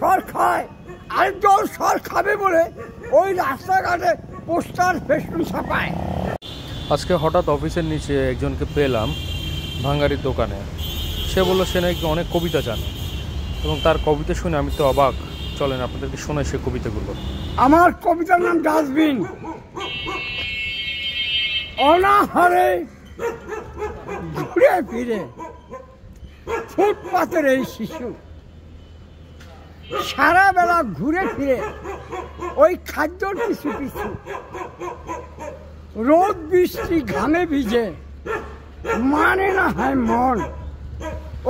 সর খায়, আরেক দল সর খাবে বলে ওই রাস্তাঘাটে পোস্টার ফেস্টুন ছাপায়। আজকে হঠাৎ অফিসের নিচে একজনকে পেলাম ভাঙ্গারির দোকানে। সে বললো সে নাকি অনেক কবিতা জানে এবং তার কবিতা শুনে আমি তো অবাক। চলেন আপনাদেরকে শোনাই সে কবিতাগুলো। আমার কবিতার নাম ডাস্টবিন। অনাহারে ঘুরে ফিরে ফুটপাতের এই শিশু সারা বেলা ঘুরে ফিরে ওই খাদ্যর পিছু পিছু, রোদ বৃষ্টি ঘামে ভিজে মানে না হয় মন,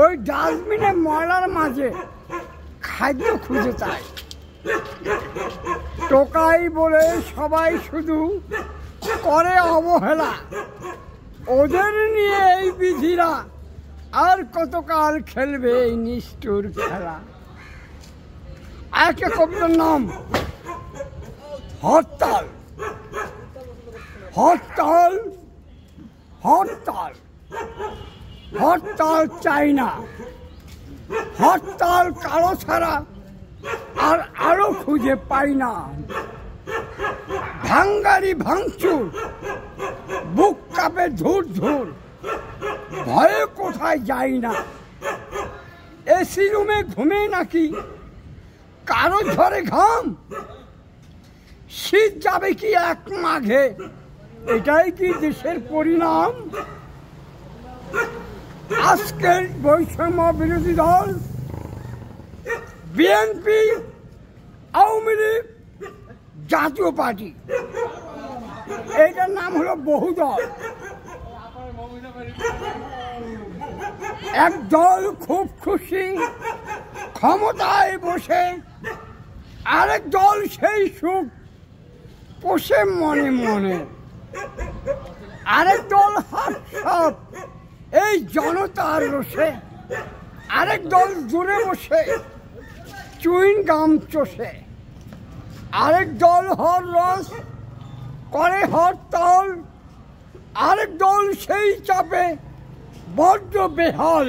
ওই ডাস্টবিনে ময়লার মাঝে খাদ্য খুঁজে চায়। টোকাই বলে সবাই শুধু করে অবহেলা, ওদের নিয়ে এই বিধিরা আর কতকাল খেলবে এই নিষ্ঠুর খেলা। একটা কবিতার নাম হরতাল। হরতাল হরতাল হরতাল চাই না, হরতাল কারো ছাড়া আর আরো খুঁজে পাই না। ভাঙ্গারি ভাঙচুর, বুক কাঁপে ধুর ধুর, ভয়ে কোথায় যাই না। এসি রুমে ঘুমে নাকি কারো ঝরে ঘাম, শীত যাবে কি এক মাঘে, এটাই কি দেশের পরিণাম। আজকের বৈষম্য বিরোধী দল বিএনপি, আওয়ামী লীগ, জাতীয় পার্টি, এইটার নাম হলো বহুদল। এক দল খুব খুশি ক্ষমতায় বসে, আরেক দল সেই সুখ পোষে মনে মনে। আরেক দল হাস্যপ এই জনতার রোষে, আরেক দল দূরে বসে চুইং গাম চষে। আরেক দল হররস করে হরতাল, আরেক দল সেই চাপে বড্ড বেহাল।